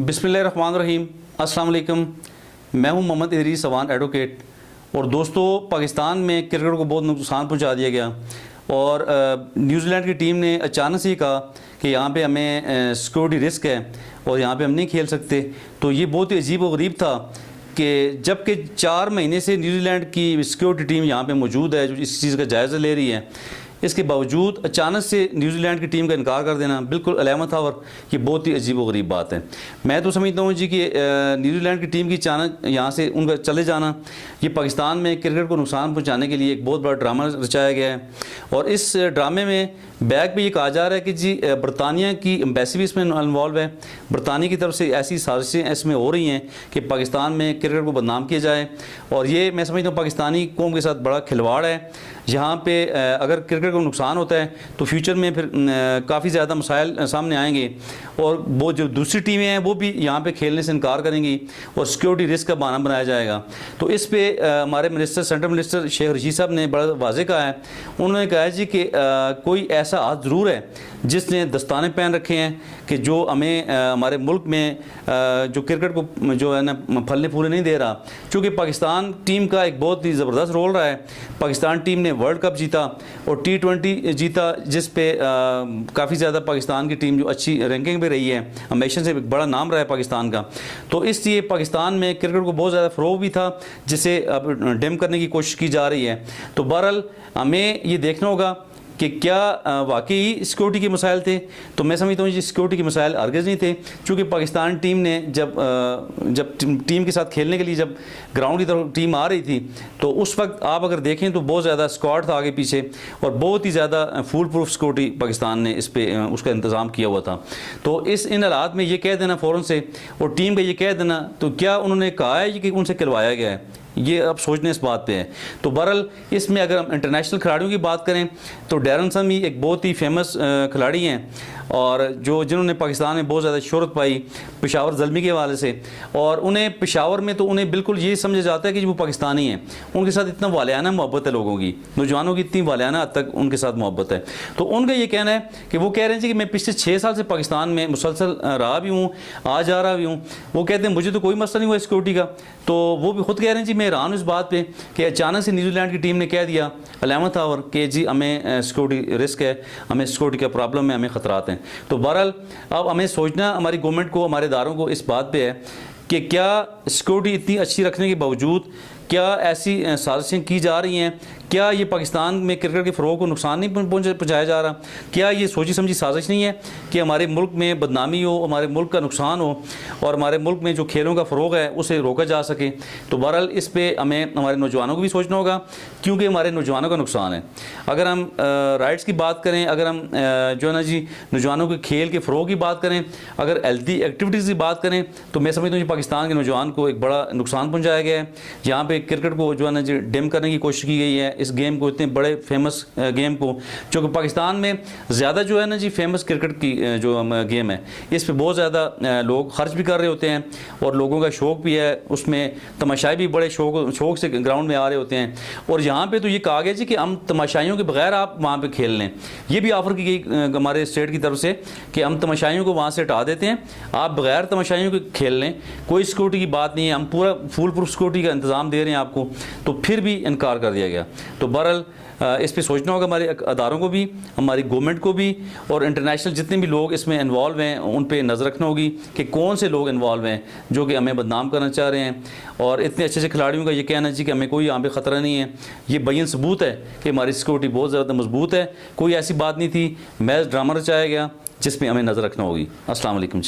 बिस्मिल्लाहिर्रहमानिर्रहीम, अस्सलाम वालेकुम। मैं हूं मोहम्मद इदरीस सवान एडवोकेट। और दोस्तों, पाकिस्तान में क्रिकेट को बहुत नुकसान पहुंचा दिया गया और न्यूजीलैंड की टीम ने अचानक से कहा कि यहाँ पे हमें सिक्योरिटी रिस्क है और यहाँ पे हम नहीं खेल सकते। तो ये बहुत ही अजीब और गरीब था कि जबकि 4 महीने से न्यूजीलैंड की सिक्योरिटी टीम यहाँ पे मौजूद है जो इस चीज़ का जायज़ा ले रही है, इसके बावजूद अचानक से न्यूजीलैंड की टीम का इनकार कर देना बिल्कुल 11th आवर, ये बहुत ही अजीब व गरीब बात है। मैं तो समझता हूँ जी कि न्यूजीलैंड की टीम की अचानक यहाँ से उनका चले जाना, ये पाकिस्तान में क्रिकेट को नुकसान पहुँचाने के लिए एक बहुत बड़ा ड्रामा रचाया गया है। और इस ड्रामे में बैक पे ये कहा जा रहा है कि जी बरतानिया की एम्बेसी भी इसमें इन्वॉल्व है। बरतानिया की तरफ से ऐसी साजिशें इसमें हो रही हैं कि पाकिस्तान में क्रिकेट को बदनाम किया जाए, और ये मैं समझता हूँ पाकिस्तानी कौम के साथ बड़ा खिलवाड़ है। यहाँ पे अगर क्रिकेट को नुकसान होता है तो फ्यूचर में फिर काफ़ी ज़्यादा मसाइल सामने आएंगे और वो जो दूसरी टीमें हैं वो भी यहाँ पे खेलने से इनकार करेंगी और सिक्योरिटी रिस्क का बहाना बनाया जाएगा। तो इस पे हमारे minister, central minister Sheikh Rashid साहब ने बड़ा वाज़ेह कहा है। उन्होंने कहा है जी कि कोई ऐसा हाथ ज़रूर है जिसने दस्ताने पहन रखे हैं कि जो हमें हमारे मुल्क में जो क्रिकेट को जो है ना फलने फूलने नहीं दे रहा। चूँकि पाकिस्तान टीम का एक बहुत ही ज़बरदस्त रोल रहा है। पाकिस्तान टीम ने वर्ल्ड कप जीता और T20 जीता, जिस पे काफ़ी ज़्यादा पाकिस्तान की टीम जो अच्छी रैंकिंग पे रही है, हमेशा से एक बड़ा नाम रहा है पाकिस्तान का। तो इसलिए पाकिस्तान में क्रिकेट को बहुत ज़्यादा फ़रोग भी था जिसे अब डिम करने की कोशिश की जा रही है। तो बहरहाल हमें ये देखना होगा कि क्या वाकई सिक्योरिटी के मसाइल थे। तो मैं समझता हूँ कि सिक्योरिटी के मसाइल हरगिज़ नहीं थे, क्योंकि पाकिस्तान टीम ने जब टीम के साथ खेलने के लिए जब ग्राउंड की तरफ टीम आ रही थी तो उस वक्त आप अगर देखें तो बहुत ज़्यादा स्क्वाड था आगे पीछे और बहुत ही ज़्यादा फुल प्रूफ सिक्योरिटी पाकिस्तान ने इस पे उसका इंतज़ाम किया हुआ था। तो इन हालात में ये कह देना फ़ौरन से और टीम का ये कह देना, तो क्या उन्होंने कहा है कि उनसे करवाया गया है, ये अब सोचने इस बात पे है। तो बहरहाल इसमें अगर हम इंटरनेशनल खिलाड़ियों की बात करें तो डैरन समी एक बहुत ही फेमस खिलाड़ी हैं और जिन्होंने पाकिस्तान में बहुत ज़्यादा शोहरत पाई पेशावर ज़ल्मी के हवाले से। और उन्हें पेशावर में तो उन्हें बिल्कुल ये समझा जाता है कि वो पाकिस्तानी हैं। उनके साथ इतना वालियाना मोहब्बत है लोगों की, नौजवानों की इतनी वालियाना हद तक उनके साथ मोहब्बत है। तो उनका ये कहना है कि वो कह रहे हैं कि मैं पिछले 6 साल से पाकिस्तान में मुसलसल रहा भी हूँ, आ जा रहा भी हूँ। वो कहते हैं मुझे तो कोई मसला नहीं हुआ सिक्योरिटी का। तो वो भी खुद कह रहे हैं जी मैं हैरान हूँ इस बात पे कि अचानक से न्यूजीलैंड की टीम ने कह दिया 11th आवर कि जी हमें सिक्योरिटी रिस्क है, हमें सिक्योरिटी का प्रॉब्लम है, हमें ख़तरात हैं। तो बहरहाल अब हमें सोचना हमारी गवर्नमेंट को, हमारे इदारों को इस बात पे है कि क्या सिक्योरिटी इतनी अच्छी रखने के बावजूद क्या ऐसी साजिशें की जा रही हैं, क्या ये पाकिस्तान में क्रिकेट के फ़रोग को नुकसान नहीं पहुँचाया जा रहा, क्या ये सोची समझी साजिश नहीं है कि हमारे मुल्क में बदनामी हो, हमारे मुल्क का नुकसान हो और हमारे मुल्क में जो खेलों का फ़रोग है उसे रोका जा सके। तो बहरहाल इस पे हमें हमारे नौजवानों को भी सोचना होगा, क्योंकि हमारे नौजवानों का नुकसान है। अगर हम राइट्स की बात करें, अगर हम जो है ना जी नौजवानों के खेल के फ़रोग की बात करें, अगर हेल्दी एक्टिविटीज़ की बात करें, तो मैं समझता हूँ कि पाकिस्तान के नौजवान को एक बड़ा नुकसान पहुँचाया गया है। यहाँ पर क्रिकेट को जो है ना जी डिम करने की कोशिश की गई है, इस गेम को, इतने बड़े फेमस गेम को, जो पाकिस्तान में ज़्यादा जो है ना जी फेमस क्रिकेट की जो गेम है, इस पे बहुत ज़्यादा लोग खर्च भी कर रहे होते हैं और लोगों का शौक़ भी है, उसमें तमाशाई भी बड़े शौक़ से ग्राउंड में आ रहे होते हैं। और यहाँ पे तो ये कहा गया जी कि हम तमाशाइयों के बगैर आप वहाँ पे खेल लें, ये भी ऑफ़र की गई हमारे स्टेट की तरफ से कि हम तमाशाइयों को वहाँ से हटा देते हैं, आप बगैर तमाशाइयों के खेल लें, कोई सिक्योरिटी की बात नहीं है, हम पूरा फुल प्रूफ सिक्योरिटी का इंतज़ाम दे रहे हैं आपको। तो फिर भी इनकार कर दिया गया। तो बहरहाल इस पे सोचना होगा हमारे अदारों को भी, हमारी गवर्नमेंट को भी, और इंटरनेशनल जितने भी लोग इसमें इन्वॉल्व हैं उन पे नज़र रखना होगी कि कौन से लोग इन्वॉल्व हैं जो कि हमें बदनाम करना चाह रहे हैं। और इतने अच्छे खिलाड़ियों का ये कहना चाहिए कि हमें कोई यहाँ पे ख़तरा नहीं है, ये बयन सबूत है कि हमारी सिक्योरिटी बहुत ज़्यादा मजबूत है। कोई ऐसी बात नहीं थी, मैच ड्रामा रचाया गया जिस पर हमें नज़र रखना होगी। अस्सलाम वालेकुम।